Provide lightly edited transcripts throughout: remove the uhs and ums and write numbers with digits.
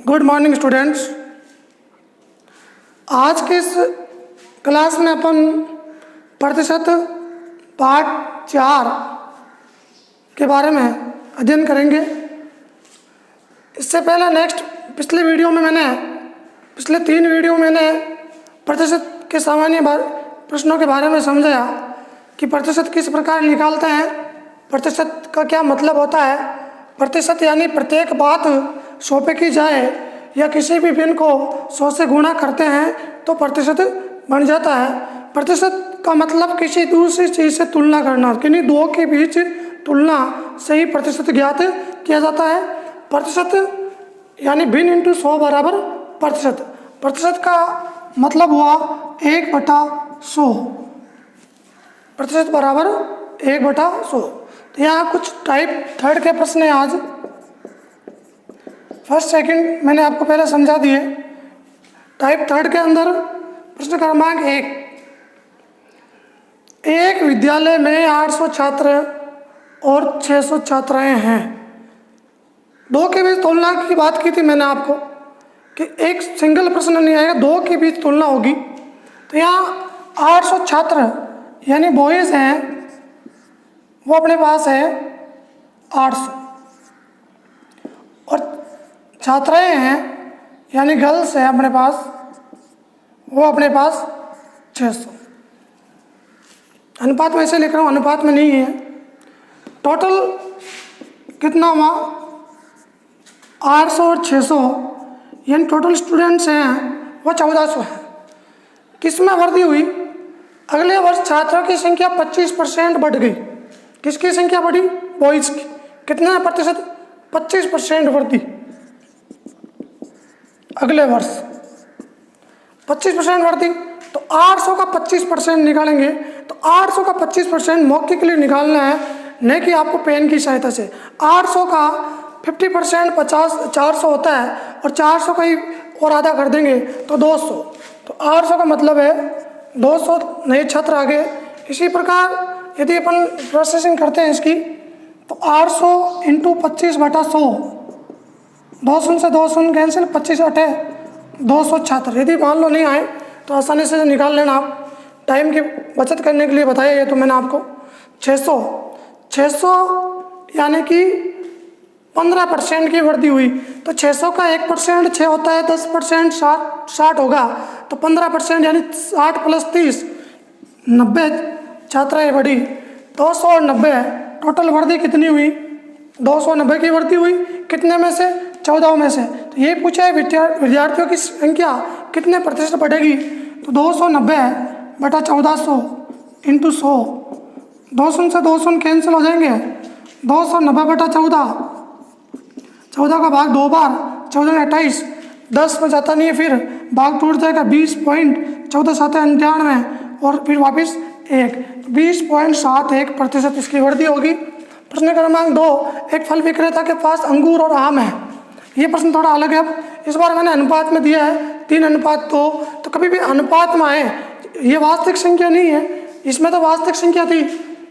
Good morning students. आज के इस क्लास में अपन प्रतिशत पार्ट 4 के बारे में अध्ययन करेंगे। इससे पहले पिछले 3 वीडियो में मैंने प्रतिशत के सामान्य प्रश्नों के बारे में समझाया कि प्रतिशत किस प्रकार निकालते हैं, प्रतिशत का क्या मतलब होता है। प्रतिशत यानी प्रत्येक बात 100 पे की जाए या किसी भी भिन्न को 100 से गुणा करते हैं तो प्रतिशत बन जाता है। प्रतिशत का मतलब किसी दूसरी चीज़ से तुलना करना, किन्हीं दो के बीच तुलना से ही प्रतिशत ज्ञात किया जाता है। प्रतिशत यानी भिन्न इंटू 100 बराबर प्रतिशत। प्रतिशत का मतलब हुआ 1/100, प्रतिशत बराबर 1/100। तो यहाँ कुछ टाइप 3 के प्रश्न हैं आज। फर्स्ट सेकंड मैंने आपको पहले समझा दिए। टाइप 3 के अंदर प्रश्न क्रमांक 1, एक विद्यालय में 800 छात्र और 600 छात्राएं हैं। दो के बीच तुलना की बात की थी मैंने आपको कि एक सिंगल प्रश्न नहीं आएगा, दो के बीच तुलना होगी। तो यहाँ 800 छात्र यानी बॉयज़ हैं, वो अपने पास है 800, और छात्राएं हैं यानी गर्ल्स है अपने पास, वो अपने पास 600। अनुपात वैसे लिख रहा हूँ, अनुपात में नहीं है। टोटल कितना हुआ? 800 और 600 यानी टोटल स्टूडेंट्स हैं वो 1400 हैं। किस में वृद्धि हुई? अगले वर्ष छात्रों की संख्या 25% बढ़ गई। किसकी संख्या बढ़ी? बॉयज़ की। कितना प्रतिशत? 25% वृद्धि। अगले वर्ष 25% वृद्धि। तो 800 का 25% निकालेंगे तो 800 का 25% मौखिक के लिए निकालना है, न कि आपको पेन की सहायता से। 800 का 50% 400 होता है, और 400 का ही और आधा कर देंगे तो 200। तो 800 का मतलब है 200 नए छात्र आ गए। इसी प्रकार यदि अपन प्रोसेसिंग करते हैं इसकी तो 800 इंटू 25/100, 2 शून्य से 2 शून्य कैंसिल, 25/8 200 छात्र। यदि मान लो नहीं आए तो आसानी से निकाल लेना आप, टाइम की बचत करने के लिए बताया ये तो मैंने आपको। 600 यानी कि 15% की वृद्धि हुई। तो 600 का 1% 6 होता है, 10% 60 होगा, तो 15% यानी 60 + 30 90 छात्राएँ बढ़ी। 200 और 90 टोटल वृद्धि कितनी हुई? 290 की वृद्धि हुई। कितने में से? 14 में से। तो ये पूछा है विद्यार्थियों की संख्या कितने प्रतिशत बढ़ेगी? तो 290/1400 इंटू 100, 2 शून्य से 2 शून्य कैंसिल हो जाएंगे, 290/14, 14 का भाग 2 बार, 14 में 28, 10 में जाता नहीं है, फिर भाग टूट जाएगा, 20.14 और फिर वापस 1, 20.71 प्रतिशत इसकी वृद्धि होगी। प्रश्न क्रमांक 2, एक फल विक्रेता के पास अंगूर और आम है। ये प्रश्न थोड़ा अलग है। अब इस बार मैंने अनुपात में दिया है 3:2। तो कभी भी अनुपात में आए, ये वास्तविक संख्या नहीं है। इसमें तो वास्तविक संख्या थी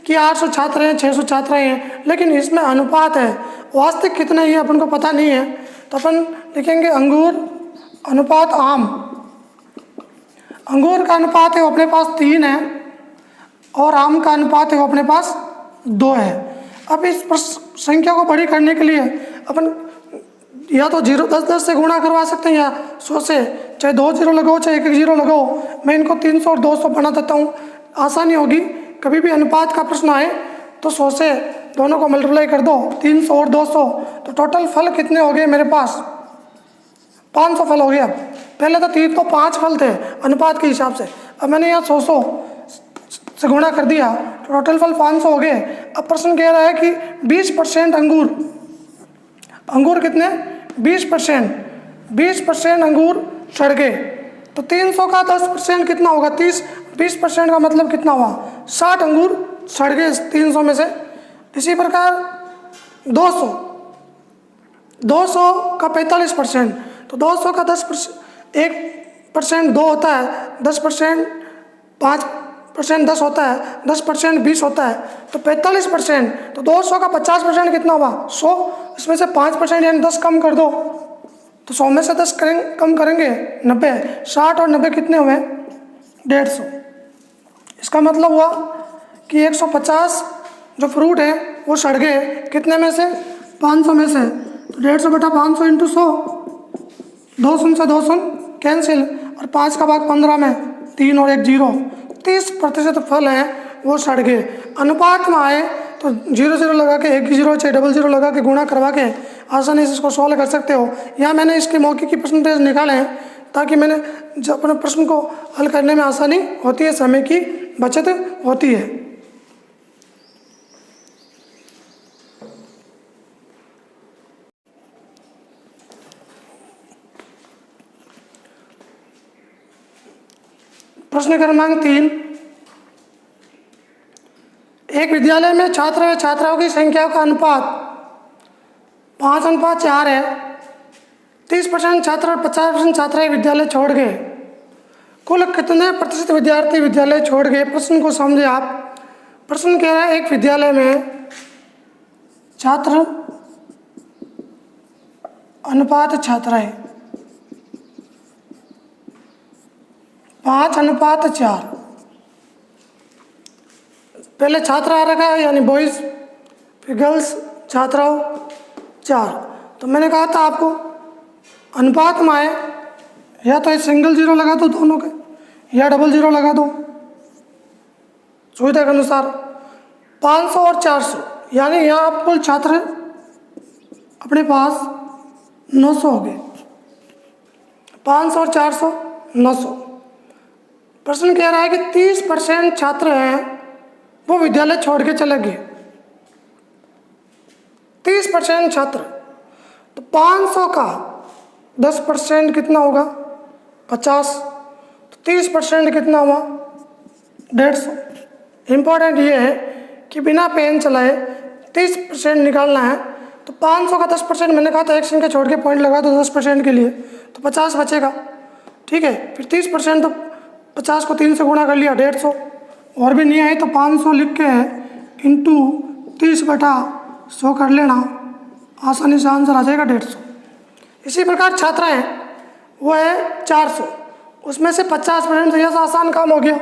कि 800 छात्र हैं, 600 छात्राएं हैं, लेकिन इसमें अनुपात है। वास्तविक कितना ही है अपन को पता नहीं है। तो अपन लिखेंगे अंगूर अनुपात आम। अंगूर का अनुपात है वो अपने पास 3 है, और आम का अनुपात है वो अपने पास 2 है। अब इस संख्या को बड़ी करने के लिए अपन या तो 10 से गुणा करवा सकते हैं, या 100 से, चाहे 2 0 लगाओ चाहे 1 0 लगाओ। मैं इनको 300 और 200 बना देता हूँ, आसानी होगी। कभी भी अनुपात का प्रश्न आए तो 100 से दोनों को मल्टीप्लाई कर दो, 300 और 200। तो टोटल फल कितने हो गए मेरे पास? 500 फल हो गए। अब पहले तो 3 तो 5 फल थे अनुपात के हिसाब से, अब मैंने यहाँ 100 से गुणा कर दिया, तो टोटल फल 500 हो गए। अब प्रश्न कह रहा है कि 20% अंगूर कितने? 20% अंगूर सड़ गए। तो 300 का 10% कितना होगा? 20% का मतलब कितना हुआ? 60 अंगूर सड़ गए 300 में से। इसी प्रकार 200 का 45%, तो 200 का 10%, 1% 2 होता है, 10% 5% 10 होता है, 10% 20 होता है, तो 45%। तो 200 का 50% कितना हुआ? 100। इसमें से 5% यानी 10 कम कर दो तो 100 में से 10 कम करेंगे 90, 60 और 90 कितने हुए? 150। इसका मतलब हुआ कि 150 जो फ्रूट है वो सड़ गए, कितने में से? 500 में से। तो 150 बटा 500 इंटू 100, 2 शून्य से 2 शून्य कैंसिल, और 5 का भाग 15 में 3 और 1 0, 30% फल हैं वो सड़ गए। अनुपात में आए तो 0 0 लगा के, 1 0 चाहे 0 0 लगा के गुणा करवा के आसानी से इसको सॉल्व कर सकते हो। यहाँ मैंने इसके मौके की परसेंटेज निकाले हैं ताकि मैंने जब अपने प्रश्न को हल करने में आसानी होती है, समय की बचत होती है। प्रश्न क्रमांक 3, एक विद्यालय में छात्र व छात्राओं की संख्या का अनुपात 5:4 है। 30% छात्र और 50% छात्राएं विद्यालय छोड़ गए। कुल कितने प्रतिशत विद्यार्थी विद्यालय छोड़ गए? प्रश्न को समझे आप। प्रश्न कह रहा है एक विद्यालय में छात्र अनुपात छात्राएं 5:4। पहले छात्र आ रखा है यानी बॉयज़, फिर गर्ल्स, छात्राओं 4। तो मैंने कहा था आपको अनुपात में आए या तो सिंगल 0 लगा दो दोनों के, या डबल 0 लगा दो सुविधा के अनुसार। 500 और 400 यानी यहाँ आप कुल छात्र अपने पास 900 हो गए। 500 और 400 900। प्रश्न कह रहा है कि 30% छात्र हैं वो विद्यालय छोड़ के चले गए। 30% छात्र, तो 500 का 10% कितना होगा? 50। तो 30% कितना हुआ? 150। इम्पोर्टेंट ये है कि बिना पेन चलाए 30% निकालना है। तो 500 का 10% मैंने कहा था एक संख्या छोड़ के पॉइंट लगा दो 10% के लिए, तो 50 बचेगा। ठीक है, फिर 30% तो 50 को 3 से गुणा कर लिया 150। और भी नहीं आई तो 500 लिख के इंटू 30/100 कर लेना, आसानी से आंसर आ जाएगा 150। इसी प्रकार छात्राएं वो है 400, उसमें से 50% से ऐसा आसान काम हो गया।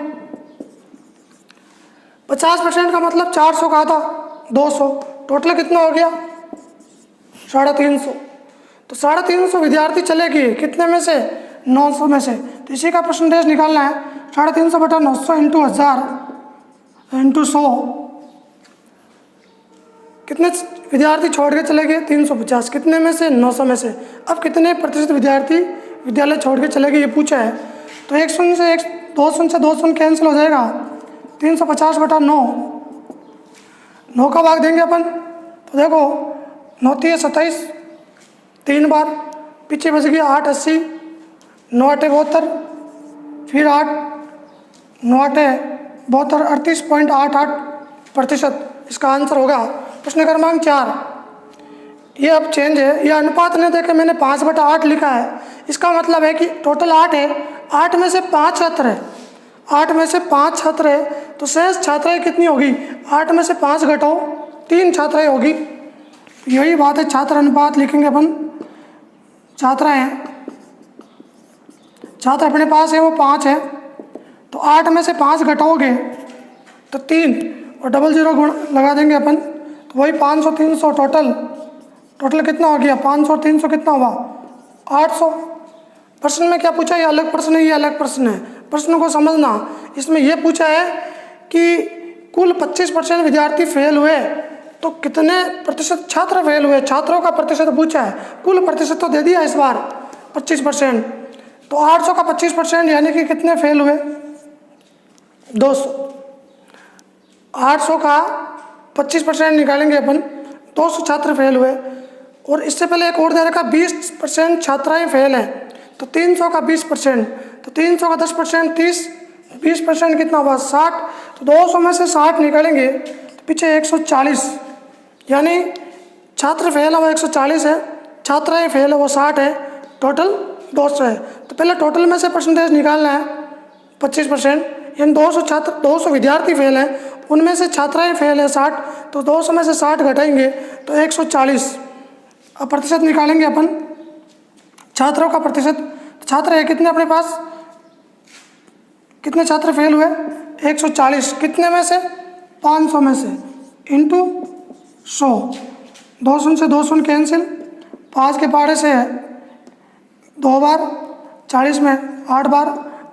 50% का मतलब 400 का था 200, टोटल कितना हो गया? 350। तो 350 विद्यार्थी चले गए, कितने में से? 900 में से। तो इसी का परसेंटेज निकालना है। 350/900 इंटू 1000 इंटू 100, कितने विद्यार्थी छोड़ के चले गए? 350। कितने में से? 900 में से। अब कितने प्रतिशत विद्यार्थी विद्यालय छोड़ के चले गए ये पूछा है। तो 1 शून्य से 2 शून्य से 2 शून्य कैंसिल हो जाएगा। 350/9, 9 का भाग देंगे अपन तो देखो 9 3 27, 3 बार पीछे बच गया 8 80, 9 8 72, फिर 8 9 8 72, 38.88% इसका आंसर होगा। प्रश्न क्रमांक 4, ये अब चेंज है, ये अनुपात नहीं देके मैंने 5/8 लिखा है। इसका मतलब है कि टोटल 8 है, 8 में से 5 छात्र है, 8 में से 5 छात्र है, तो शेष छात्राएं कितनी होगी? 8 में से 5 घटाओ 3 छात्राएं होगी। यही बात है, छात्र अनुपात लिखेंगे अपन। छात्राएं, छात्र अपने पास है वो 5 है, तो 8 में से 5 घटाओगे तो 3 और 00 गुण लगा देंगे अपन, तो वही 500 300 टोटल कितना हो गया? 500 और 300 कितना हुआ? 800। प्रश्न में क्या पूछा? ये अलग प्रश्न है, ये अलग प्रश्न है। प्रश्न को समझना, इसमें यह पूछा है कि कुल 25% विद्यार्थी फेल हुए, तो कितने प्रतिशत छात्र फेल हुए? छात्रों का प्रतिशत पूछा है, कुल प्रतिशत तो दे दिया इस बार 25%। तो 800 का 25% यानी कि कितने फेल हुए? 200। 800 का 25% निकालेंगे अपन, 200 छात्र फेल हुए। और इससे पहले एक और दे रखा 20% छात्राएं फेल हैं, तो 300 का 20%, तो 300 का 10% 30, 20% कितना हुआ? 60। तो 200 में से 60 निकालेंगे तो पीछे 140, यानी छात्र फेल है वो 140 है, छात्राएं फेल है वो 60 है, टोटल 200 है। तो पहले टोटल में से परसेंटेज निकालना है 25%, यानी 200 छात्र 200 विद्यार्थी फेल हैं, उनमें से छात्राएं फेल है 60, तो 200 में से 60 घटाएंगे तो 140। अब प्रतिशत निकालेंगे अपन, छात्रों का प्रतिशत, छात्र है कितने अपने पास, कितने छात्र फेल हुए 140, कितने में से 500 में से, इंटू 100, 2 शून्य से 2 शून्य कैंसिल, 5 के पहाड़े से 2 बार, 40 में 8 बार,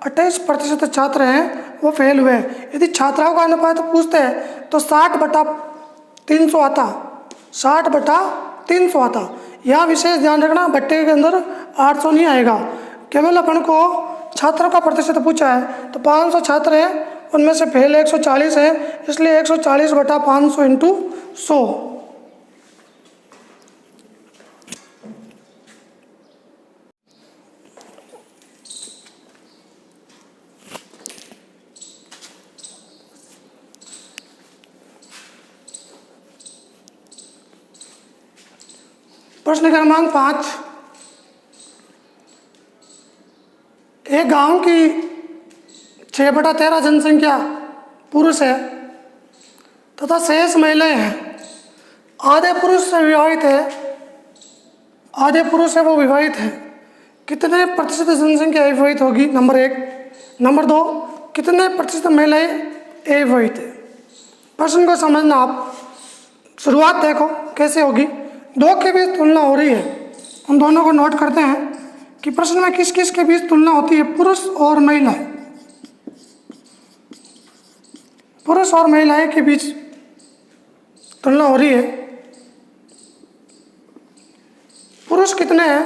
28% छात्र हैं वो फेल हुए। यदि छात्राओं का अनुपात पूछते हैं तो 60/300 आता, 60/300 आता। यह विशेष ध्यान रखना, भट्टे के अंदर 800 नहीं आएगा, केवल अपन को छात्रों का प्रतिशत पूछा है तो 500 छात्र हैं, उनमें से फेल 140 है, इसलिए 140/500 इंटू 100। प्रश्न क्रमांक 5, एक गांव की 6/13 जनसंख्या पुरुष है तथा शेष महिलाएं हैं। आधे पुरुष विवाहित है, आधे पुरुष है वो विवाहित है। कितने प्रतिशत जनसंख्या विवाहित होगी, नंबर 1। नंबर 2, कितने प्रतिशत महिलाएं अविवाहित है। प्रश्न को समझना आप, शुरुआत देखो कैसे होगी। 2 के बीच तुलना हो रही है, उन दोनों को नोट करते हैं कि प्रश्न में किस किस के बीच तुलना होती है, पुरुष और महिलाएं। पुरुष और महिलाएं के बीच तुलना हो रही है। पुरुष कितने हैं,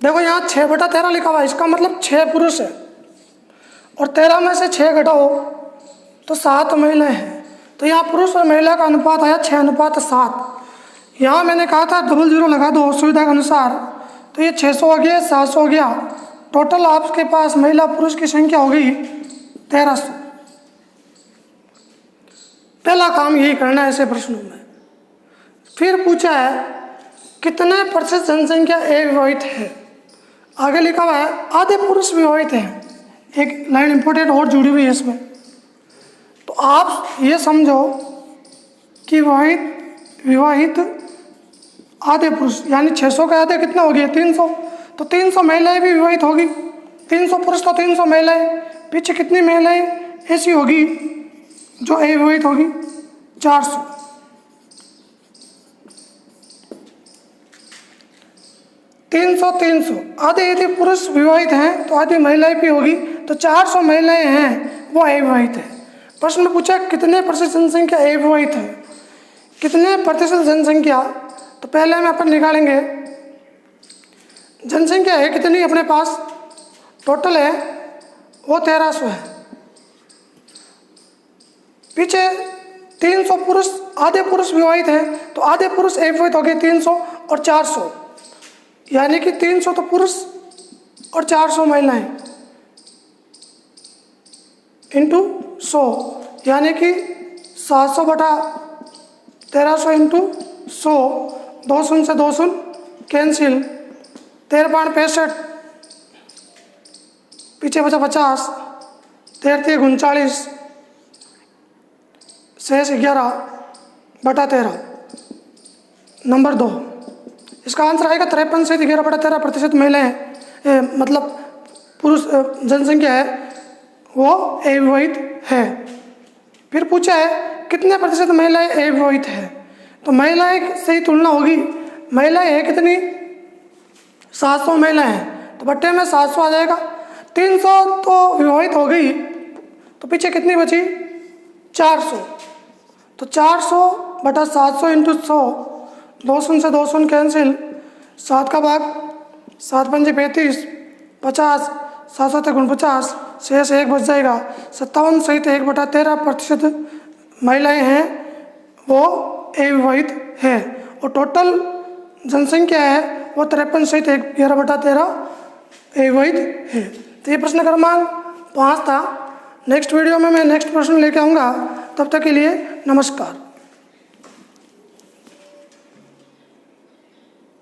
देखो यहाँ 6/13 लिखा हुआ है, इसका मतलब 6 पुरुष है और 13 में से 6 घटाओ तो 7 महिलाएं हैं। तो यहाँ पुरुष और महिला का अनुपात आया 6:7। यहाँ मैंने कहा था 00 लगा दो सुविधा के अनुसार, तो ये 600 हो गया, 700 हो गया, टोटल आपके पास महिला पुरुष की संख्या हो गई 1300। पहला काम यही करना है ऐसे प्रश्नों में। फिर पूछा है कितने प्रतिशत जनसंख्या अविवाहित है। आगे लिखा हुआ है आधे पुरुष विवाहित हैं। एक लाइन इंपॉर्टेंट और जुड़ी हुई है इसमें, तो आप ये समझो कि विवाहित आधे पुरुष, यानी 600 के आधे कितना हो गया 300, तो 300 महिलाएं भी विवाहित होगी। 300 पुरुष तो 300 महिलाएं, पीछे कितनी महिलाएं ऐसी होगी जो अविवाहित होगी, 400। 300 आधे यदि पुरुष विवाहित हैं तो आधी महिलाएं भी होगी, तो 400 महिलाएं हैं वो अविवाहित है। प्रश्न में पूछा कितने प्रतिशत जनसंख्या अविवाहित है, कितने प्रतिशत जनसंख्या, तो पहले में अपन निकालेंगे जनसंख्या है कितनी अपने पास, टोटल है वो 1300 है। पीछे 300 पुरुष, आधे पुरुष विवाहित हैं तो आधे पुरुष अविवाहित हो गए 300 और 400, यानी कि 300 तो पुरुष और 400 महिलाएं इंटू 100, यानी कि 700/1300 इंटू 100, 2 शून्य से 2 शून्य कैंसिल, 13.65, पीछे बचा 50, 13×39, शेष 11/13। नंबर 2, इसका आंसर आएगा 53 से 11/13% महिलाएं मतलब पुरुष जनसंख्या है वो अविवाहित है। फिर पूछा है कितने प्रतिशत महिलाएं अविवाहित है, तो महिलाएं से ही तुलना होगी। महिलाएं है कितनी, 700 महिलाएं हैं, तो बट्टे में 700 आ जाएगा। 300 तो विवाहित हो गई, तो पीछे कितनी बची 400, तो 400/700 इंटू 100, 2 शून्य से 2 शून्य कैंसिल, 7 का भाग 7 पंजे 35, 50, 7×50, शेष 1 बच जाएगा। 57 सहित 1/13% महिलाएं हैं वो अविवाहित है और टोटल जनसंख्या है वो 53 सहित 11/13 अविवाहित है। तो ये प्रश्न क्रमांक 5 था। नेक्स्ट वीडियो में मैं नेक्स्ट प्रश्न लेके आऊँगा, तब तक के लिए नमस्कार।